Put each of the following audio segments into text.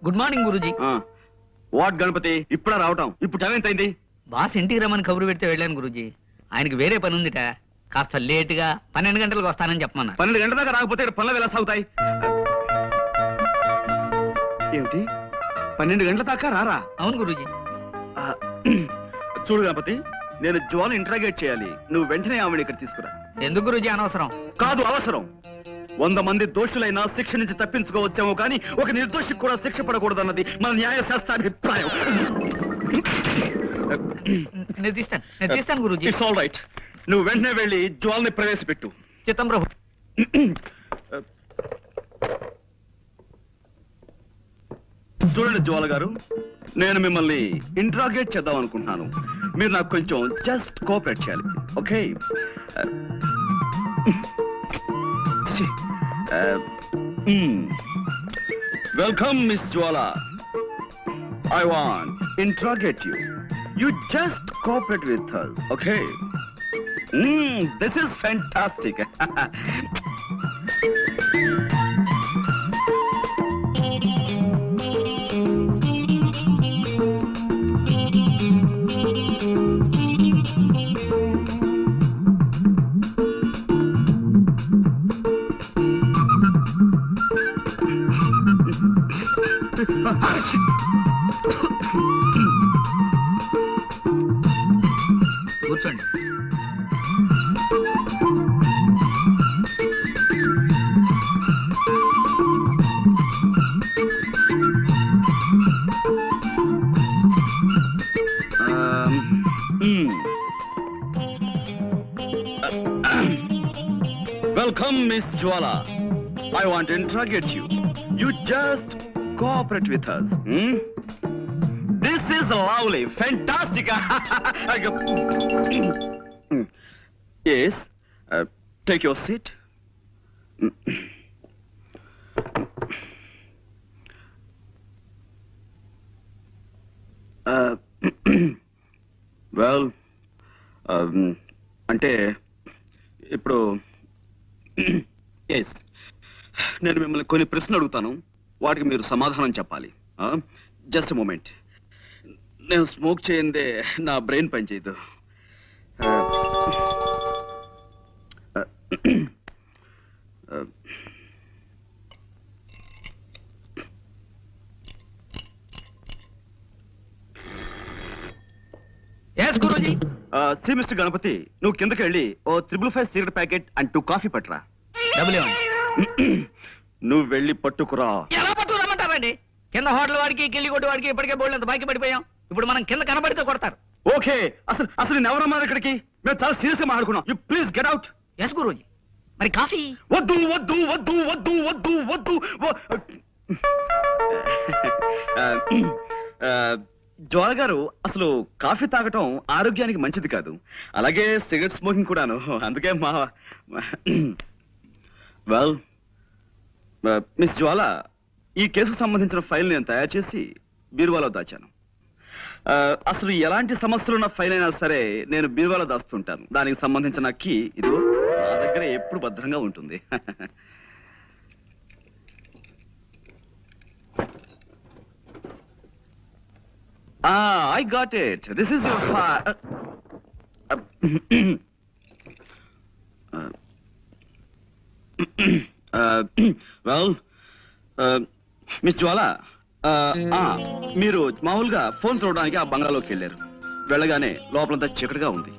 Good morning Guruji. What Ganapati, ఇప్పుడా రావటం? ఇప్పుడు టైం ఎంత అయింది? బాస్ ఇంటికి రమ్మని కబురు పెడితే వెళ్ళాను గురూజీ. ఆయనకి వేరే పని ఉందిట, కాస్త లేటుగా 12 గంటలకు వస్తానని చెప్పమన్నా. 12 గంటల దాకా రాకపోతే పనులు ఎలా సాగుతాయి? ఏమిటి 12 గంటల దాకా రారా? అవును గురూజీ. చూడు గణపతి, నేను జ్వాలను ఇంట్రాగేట్ చేయాలి. నువ్వు వెంటనే ఆవిడ ఇక్కడ తీసుకురా. ఎందుకు గురూజీ? అనవసరం. కాదు, అవసరం. 100 మంది దోషులైనా శిక్ష నుంచి తప్పించుకోవచ్చామో కానీ ఒక నిర్దోషికి కూడా శిక్ష పడకూడదన్నది మన న్యాయశాస్త్ర అభిప్రాయం. నేను తీస్తాను గురూజీ. It's all right. నువ్వు వెంటనే వెళ్ళి జ్వాలని ప్రవేశపెట్టు. చిత్తం ప్రభు. చూడండి జ్వాల గారు, నేను మిమ్మల్ని ఇంట్రాగేట్ చేద్దాం అనుకుంటున్నాను. మీరు నాకు కొంచెం జస్ట్ కోఆపరేట్ చేయాలి, okay? Welcome miss Jwala. I want interrogate you. You just cooperate with us, okay? This is fantastic. కూర్చోండి. Welcome, Miss Jwala. I want to interrogate you. You just cooperate with us. This is lovely, fantastic. Yes, take your seat. Well, అంటే ఇప్పుడు yes, నేను మిమ్మల్ని కొన్ని ప్రశ్నలు అడుగుతాను, వాటికి మీరు సమాధానం చెప్పాలి. Just moment. నేను స్మోక్ చేయందే నా బ్రెయిన్ పనిచేయదు. సి మిస్టర్ గణపతి, నువ్వు కిందకి వెళ్ళి ఓ 555 సిగరెట్ ప్యాకెట్ అండ్ 2 కాఫీ పట్టురా. డబ్బులు ఇవ్వండి. నువ్వు వెళ్ళి పట్టుకురా. ఎలా పట్టుకురమ్మంటారండి? కింద హోటల్ వాడికి, కిల్లి కొట్టు వాడికి ఇప్పటికే బోల్డ్ బాకీ పడిపోయాం. ఇప్పుడు మనం కింద కనబడితే కొడతారు. ఓకే, అసలు నేను ఎవరమ్మా ఇక్కడికి? మేము చాలా సీరియస్ గా మాట్లాడుకున్నాం. You please get out. Yes Guruji. మరి కాఫీ? వద్దు వద్దు వద్దు వద్దు వద్దు వద్దు. జ్వాల గారు, అసలు కాఫీ తాగటం ఆరోగ్యానికి మంచిది కాదు, అలాగే సిగరెట్ స్మోకింగ్ కూడాను. అందుకే వెల్ మిస్ జ్వాల, ఈ కేసుకు సంబంధించిన ఫైల్ నేను తయారు చేసి బీరువాలో దాచాను. అసలు ఎలాంటి సమస్యలున్న ఫైల్ అయినా సరే నేను బీరువాలో దాస్తుంటాను. దానికి సంబంధించిన కీ ఇదిగో నా దగ్గర ఎప్పుడు భద్రంగా ఉంటుంది. I got it. This is your file. Well, Miss Jwala, మీరు మామూలుగా ఫోన్ చూడడానికి ఆ బంగ్లాలోకి వెళ్ళారు. వెళ్ళగానే లోపలంతా చీకటిగా ఉంది.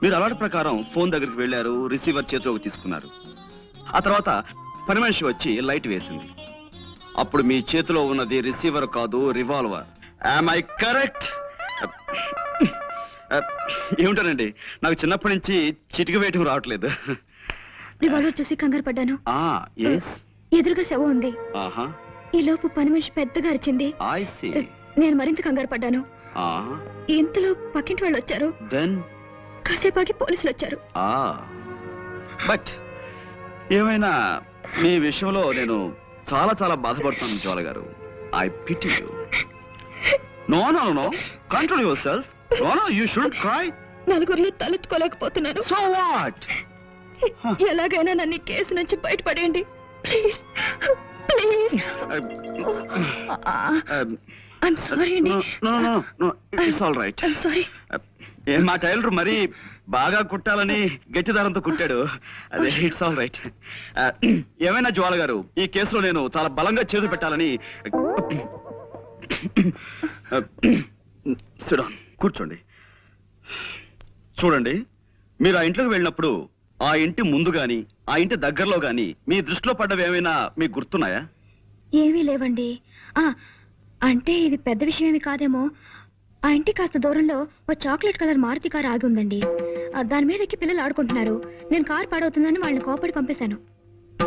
మీరు అలవాటు ప్రకారం ఫోన్ దగ్గరికి వెళ్ళారు, రిసీవర్ చేతిలోకి తీసుకున్నారు. ఆ తర్వాత పని మనిషి వచ్చి లైట్ వేసింది. అప్పుడు మీ చేతిలో ఉన్నది రిసీవర్ కాదు, రివాల్వర్. Am I correct? ఏమిటానండి, నాకు చిన్నప్పటి నుంచి చిటిక వేయటం రావట్లేదు. రివాల్వర్ చూసి కంగారు పడ్డాను. ఎదురుగా శవం ఉంది. ఈ లోపు పని మనిషి పెద్దగా అరిచింది. నేను మరింత కంగారు పడ్డాను. ఇంతలో పక్కింటి వాళ్ళు వచ్చారు. కాసేపాకి పోలీసులు వచ్చారు. బట్ ఏమైనా మీ విషయంలో నేను చాలా చాలా బాధపడుతున్నాను జ్వాల గారు. I pity you. No. Control yourself. No, you shouldn't cry. నలుగురిలో తలెత్తుకోలేకపోతున్నాను. So what? ఎలాగైనా నన్ను కేసు నుంచి బయటపడేయండి ప్లీజ్. ప్లీజ్. ఐఎమ్ సారీ అండి. It's all right. I'm sorry. మా టైలర్ మరి బాగా కుట్టాలని గట్టి దారంతో కుట్టాడు. అదే ఇట్స్ ఆల్ రైట్. ఏమైనా జ్వాల గారు, ఈ కేసులో నేను చాలా బలంగా చేతులు పెట్టాలని. Sit down. కూర్చోండి. చూడండి, మీరు ఆ ఇంట్లోకి వెళ్ళినప్పుడు ఆ ఇంటి ముందు గాని ఆ ఇంటి దగ్గరలో గాని మీ దృష్టిలో పడ్డవి ఏమైనా మీకు గుర్తున్నాయా? ఏమీ లేవండి. అంటే ఇది పెద్ద విషయం ఏమి కాదేమో. ఆ ఇంటి కాస్త దూరంలో ఓ చాక్లెట్ కలర్ మారుతి కారు ఆగి ఉందండి. దాని మీద ఎక్కి పిల్లలు ఆడుకుంటున్నారు. నేను కారు పాడవుతుందని వాళ్ళని కోపడి పంపేశాను.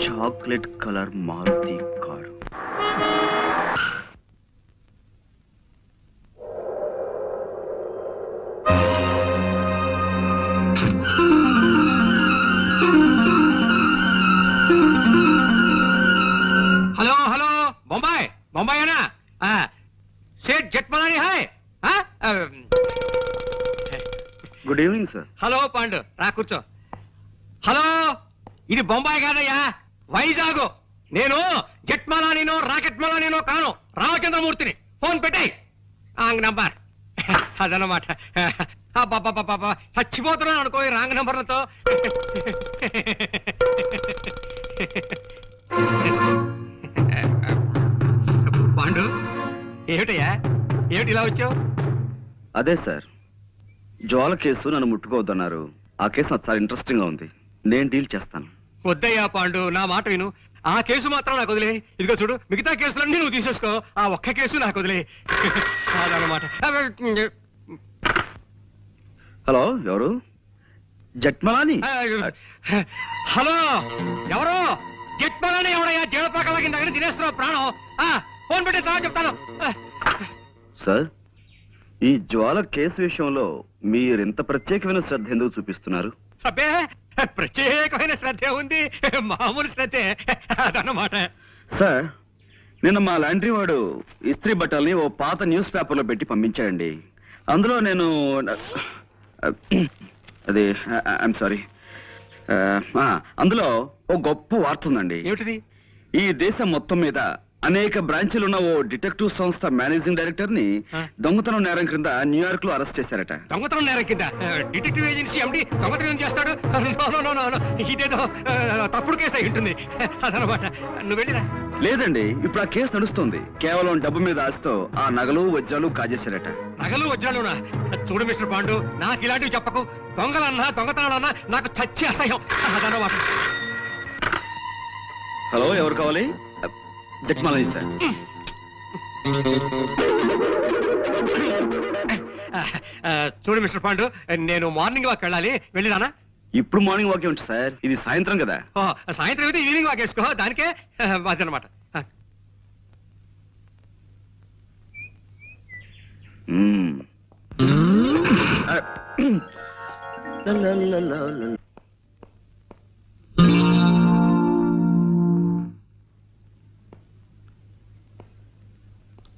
Chocolate colour Maruti car. Hello hello Bombay Bombay है ना? सेठ जेठमलानी है? Good evening sir. Hello Pandu, రా కూర్చో. హలో, ఇది బొంబాయి కాదయ్యా, వైజాగ్. నేను జెట్మలానీనో రాకెట్ మలానీనో కాను, రామచంద్రమూర్తిని. ఫోన్ పెట్టాయి రాంగ్ నంబర్. అదనమాట. బాబా చచ్చిపోతున్నాను అనుకో ఈ రాంగ్ నంబర్లతో. పాండు, ఏమిటయ్యా, ఏమిటి ఇలా వచ్చావు? అదే సార్, జ్వాల కేసు నన్ను ముట్టుకోవద్దన్నారు. ఆ కేసు నాకు చాలా ఇంట్రెస్టింగ్ గా ఉంది. నేను డీల్ చేస్తాను. వద్దయ్యా పాండు, నా మాట విను. ఆ కేసు మాత్రం నాకు వదిలే. ఇదిగో చూడు, మిగతా కేసులన్నీ నువ్వు తీసేసుకో. ఆ ఒక్క కేసు నాకు వదిలే. అదనమాట. హలో, ఎవరు? జట్మలాని? హలో, ఎవరు? జట్మలాని ఎవడయ్యా? జీవపాకల కింద తినేస్తున్నావు ప్రాణం. ఫోన్ పెట్టి తర్వాత చెప్తాను. సార్, ఈ జ్వాల కేసు విషయంలో మీరెంత ప్రత్యేకమైన శ్రద్ధ ఎందుకు చూపిస్తున్నారు? అబ్బే, ప్రత్యేకమైన శ్రద్ధ ఉంది, మామూలు శ్రద్ధే. అదన్నమాట. సార్, నిన్న మా లాండ్రీ వాడు ఇస్త్రీ బట్టల్ని ఓ పాత న్యూస్ పేపర్లో పెట్టి పంపించాడండి. అందులో నేను అది ఐఎమ్ సారీ, అందులో ఓ గొప్ప వార్త ఉందండి. ఏమిటిది? ఈ దేశం మొత్తం మీద అనేక బ్రాంచీలున్న ఓ డిటెక్టివ్ సంస్థ మేనేజింగ్ డైరెక్టర్ ని దొంగతనం నేరం క్రింద న్యూయార్క్ లో అరెస్ట్ చేశారట. దొంగతనం నేరం కింద డిటెక్టివ్ ఏజెన్సీ ఎండి దొంగతనం చేస్తాడు? ఇదేదో తప్పుడు కేసు అయి ఉంటుంది. అదనమాట. నువ్వు వెళ్ళిరా. లేదండి, ఇప్పుడు ఆ కేసు నడుస్తుంది. కేవలం డబ్బు మీద ఆశతో ఆ నగలు వజ్రాలు కాజేశారట. నగలు వజ్రాలునా? చూడు మిస్టర్ పాండు, నాకు ఇలాంటివి చెప్పకు. దొంగలన్నా దొంగతనాలన్నా నాకు చచ్చి అసహ్యం. అదనమాట. హలో, ఎవరు కావాలి? జట్మలాని సార్. చూడు మిస్టర్ పాండు, నేను మార్నింగ్ వాక్ వెళ్ళాలి. వెళ్ళిరానా? ఇప్పుడు మార్నింగ్ వాకే ఉంటుంది సార్, ఇది సాయంత్రం కదా. సాయంత్రం అయితే ఈవినింగ్ వాక్ వేసుకో. దానికే అదనమాట.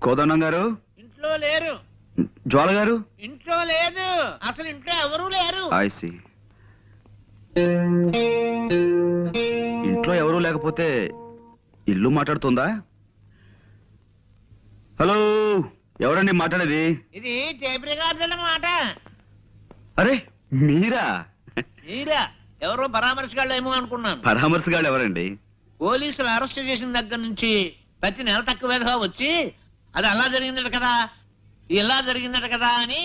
కోదండం గారు ఇంట్లో లేరు. జ్వాల గారు ఇంట్లో లేదు. అసలు ఇంట్లో ఎవరూ లేరు. ఐసి. ఇంట్లో ఎవరూ లేకపోతే ఇల్లు మాట్లాడుతుందా? హలో, ఎవరండి మాట్లాడేది? ఇది టేప్ రికార్డుల మాట. అరే, మీరా? మీరా? ఎవరో పరామర్శగాళ్ళేమో అనుకున్నాను. పరామర్శగాళ్ళు ఎవరండి? పోలీసులు అరెస్ట్ చేసిన దగ్గర నుంచి ప్రతి నెల తక్కువగా వచ్చి అది అలా జరిగిందట కదా, ఇలా జరిగిందట కదా అని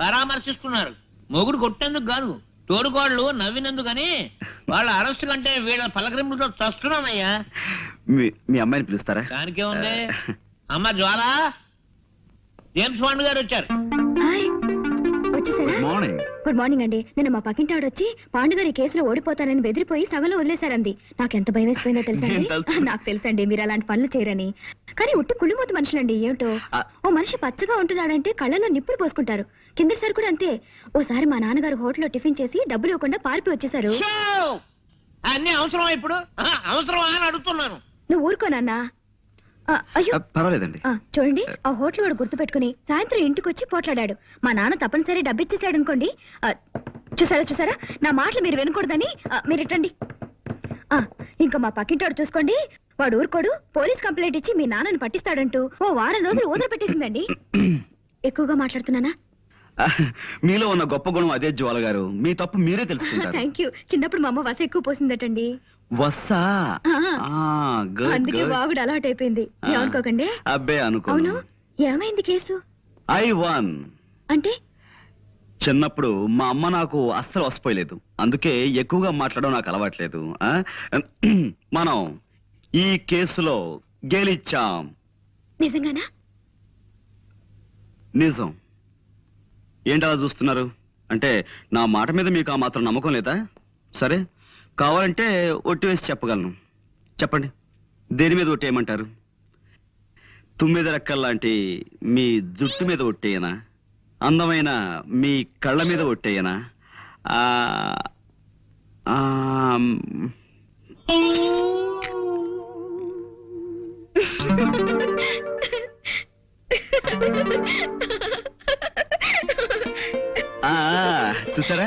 పరామర్శిస్తున్నారు. మొగుడు కొట్టేందుకు గాను, తోడుకోళ్ళు నవ్వినందుకు అని. వాళ్ళ అరెస్ట్ కంటే వీళ్ళ పలకరింపులతో చస్తున్నానయ్యా. మీ అమ్మాయిని పిలుస్తారా? దానికే ఉంది. అమ్మ జ్వాల, జేమ్స్ బాండ్ గారు వచ్చారు. హాయ్, వచ్చేసారా? మార్నింగ్. గుడ్ మార్నింగ్ అండి. నిన్న మా పక్కింటి ఆవిడ వచ్చి పాండుగారి కేసులో ఓడిపోతానని బెదిరిపోయి సగంలో వదిలేశారంది. నాకెంత భయం వేసిపోయిందో తెలుసండి. నాకు తెలుసండి మీరు అలాంటి పనులు చేయరని. కానీ ఉట్టి కుళ్ళిమూత మనుషులండి. ఏమిటో, ఓ మనిషి పచ్చగా ఉంటున్నాడంటే కళ్ళలో నిప్పులు పోసుకుంటారు. కిందసారి కూడా అంతే. ఓసారి మా నాన్నగారు హోటల్లో టిఫిన్ చేసి డబ్బులు ఇవ్వకుండా పారిపోయి వచ్చేసారు. అన్ని అవసరమా ఇప్పుడు? అవసరమా అని అడుగుతున్నాను. నువ్వు ఊరుకోనన్నా. అయ్యో పర్వాలేదండి. చూడండి, ఆ హోటల్ వాడు గుర్తు పెట్టుకుని సాయంత్రం ఇంటికి వచ్చి పోట్లాడాడు. మా నాన్న తప్పనిసరి డబ్బిచ్చేసాడు అనుకోండి. చూసారా, నా మాటలు మీరు వినకూడదని మీరు ఇట్టండి. ఇంకా మా పక్కింటోడు చూసుకోండి, వాడు ఊరుకోడు పోలీస్ కంప్లైంట్ ఇచ్చి మీ నాన్నని పట్టిస్తాడంటూ ఓ వారం రోజులు ఊదర పెట్టేసిందండి. ఎక్కువగా మాట్లాడుతున్నానా? మీలో ఉన్న గొప్ప గుణం అదే జ్వాల గారు. మీ తప్పు మీరే తెలుసుకుంటారు. Thank you. చిన్నప్పుడు మా అమ్మ వస ఎక్కువ పోసిందటండి. వస్సా? గుడ్, అందుకే గుడ్. బాగుడు అలవాటు అయిపోయింది. ఏమనుకోకండి. అబ్బే అనుకో. అవును, ఏమైంది కేసు? I one. అంటే చిన్నప్పుడు మా అమ్మ నాకు అస్సలు వసిపోయలేదు. అందుకే ఎక్కువగా మాట్లాడడం నాకు అలవాట్లేదు. మనం ఈ కేసులో గెలిచాం. నిజంగానా? నిజం. ఏంటలా చూస్తున్నారు? అంటే నా మాట మీద మీకు ఆ మాత్రం నమ్మకం లేదా? సరే, కావాలంటే ఒట్టి వేసి చెప్పగలను. చెప్పండి, దేని మీద ఒట్టేయమంటారు? తుమ్మిద రెక్కల్లాంటి మీ జుట్టు మీద ఒట్టేయనా? అందమైన మీ కళ్ళ మీద ఒట్టేయనా? చూసారా,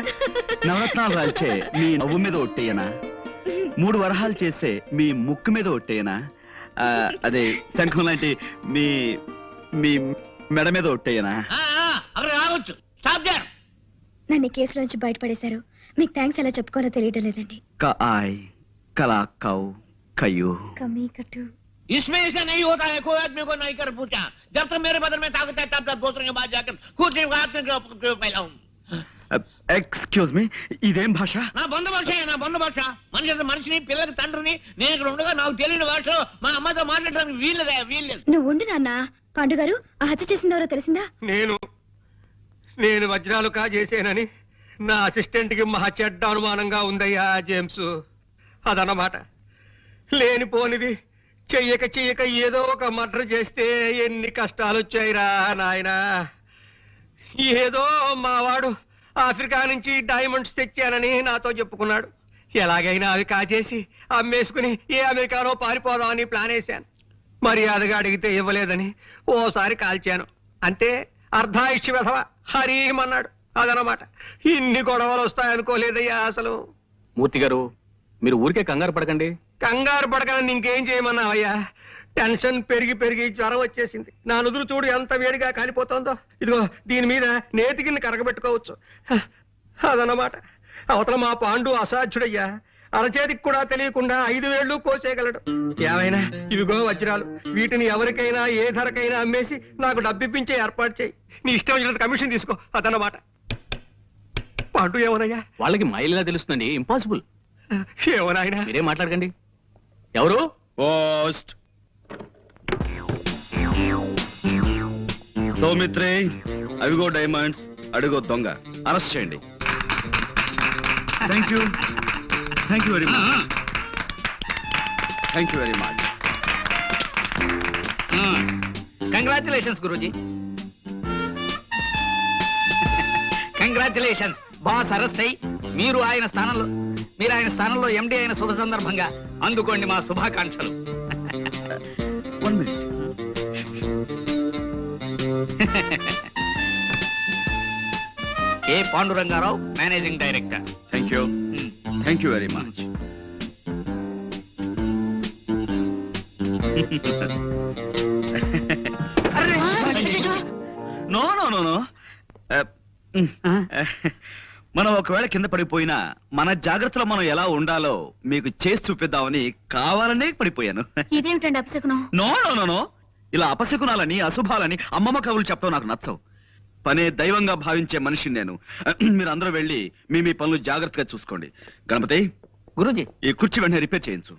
నవరత్నాలు రాల్చే మీ నవ్వు మీద ఒట్టేయనా? 3 వరహాలు చేసే మీ ముక్కు మీద ఒట్టేయనా? అదే శంఖం లాంటి మీ మీ మెడ మీద ఒట్టేయనా? అక్కడ రావచ్చు. Stop there. నన్ను ఈ కేసు నుంచి బయటపడేశారు. మీకు థ్యాంక్స్ ఎలా చెప్పుకోవాలో తెలియడం లేదండి. కాయ్ కలా కౌ కయ్యూ. కమీ కట్టు. इसमें ऐसा नहीं होता है, कोई आदमी को नहीं कर पूछा। जब तक मेरे बदन में ताकत है तब तक दूसरे के बाद जाकर खुद ही हाथ में क्यों फैलाऊं? ఎక్స్క్యూజ్ మీ, ఇదేం భాష? నా బంధ భాష, నా బంధ భాష. మనిషిని పిల్లకి తండ్రిని నేను ఇక్కడ ఉండగా నాకు తెలియని భాషలో మా అమ్మతో మాట్లాడడానికి వీల్లేదు. నువ్వు ఉండు నాన్న. పాండు గారు, ఆ హత్య చేసింది ఎవరో తెలిసిందా? నేను వజ్రాలు కాజేసేనని నా అసిస్టెంట్ కి మహా చెడ్డ అనుమానంగా ఉందయ్యా జేమ్స్. అదన్నమాట. లేనిపోనిది చెయ్యక ఏదో ఒక మర్డర్ చేస్తే ఎన్ని కష్టాలు వచ్చాయిరా నాయనా. ఏదో మావాడు ఆఫ్రికా నుంచి డైమండ్స్ తెచ్చానని నాతో చెప్పుకున్నాడు. ఎలాగైనా అవి కాజేసి అమ్మేసుకుని ఏ అమెరికానో పారిపోదామని ప్లాన్ వేశాను. మర్యాదగా అడిగితే ఇవ్వలేదని ఓసారి కాల్చాను. అంతే, అర్ధాయుష్య వెధవ హరీమన్నాడు. అదనమాట. ఇన్ని గొడవలు వస్తాయనుకోలేదయ్యా అసలు. మూర్తి గారు, మీరు ఊరికే కంగారు పడకండి. కంగారు పడకని ఇంకేం చేయమన్నావయ్యా? టెన్షన్ పెరిగి జ్వరం వచ్చేసింది. నా నుదురు చూడు ఎంత వేడిగా కాలిపోతుందో. ఇదిగో దీని మీద నేతికిని కరగబెట్టుకోవచ్చు. అదన్నమాట. అవతల మా పాండు అసాధ్యుడయ్యా. అరచేతికి కూడా తెలియకుండా 5 వేళ్ళు కోసేయగలడు. ఏమైనా ఇవిగో వజ్రాలు. వీటిని ఎవరికైనా ఏ ధరకైనా అమ్మేసి నాకు డబ్బిప్పించే ఏర్పాటు చేయి. నీ ఇష్టం వచ్చినంత కమిషన్ తీసుకో. అదన్నమాట. పాండు ఏమోనయ్యా? వాళ్ళకి మైలినా తెలుస్తుందండి. ఇంపాసిబుల్. ఏమోనాయనా? మీరేం మాట్లాడకండి. ఎవరు? పోస్ట్. సౌమిత్రే, అవిగో డైమండ్స్, అడుగో దొంగ. అరెస్ట్ చేయండి. Thank you very much. Thank you very much. Congratulations Guruji. Congratulations. Boss arrest అయ్యి మీరు ఆయన స్థానంలో ఎండి అయిన శుభ సందర్భంగా అందుకోండి మా శుభాకాంక్షలు. 1 minute. K Pandurangarao, managing director. Thank you very much. No no no no. మనం ఒకవేళ కింద పడిపోయినా మన జాగ్రత్తలో మనం ఎలా ఉండాలో మీకు చేసి చూపిద్దామని కావాలనే పడిపోయాను. ఇదేమిటండి అపశకునం? No no no no. ఇలా అపశకునాలని అశుభాలని అమ్మమ్మ కవులు చెప్పడం నాకు నచ్చవు. పనే దైవంగా భావించే మనిషిని నేను. మీరు అందరూ వెళ్ళి మీ పనులు జాగ్రత్తగా చూసుకోండి. గణపతి, గురూజీ, ఈ కుర్చీ వెంటనే రిపేర్ చేయించు.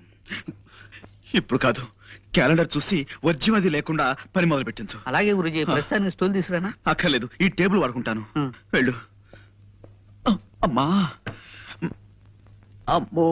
ఇప్పుడు కాదు, క్యాలెండర్ చూసి వర్జ్యం అది లేకుండా పని మొదలు పెట్టించు. అలాగే గురూజీ. ప్రస్తుతానికి స్టూల్ తీసుకురానా? అక్కర్లేదు, ఈ టేబుల్ వాడుకుంటాను. వెళ్ళు. అమ్మా, అమ్మో.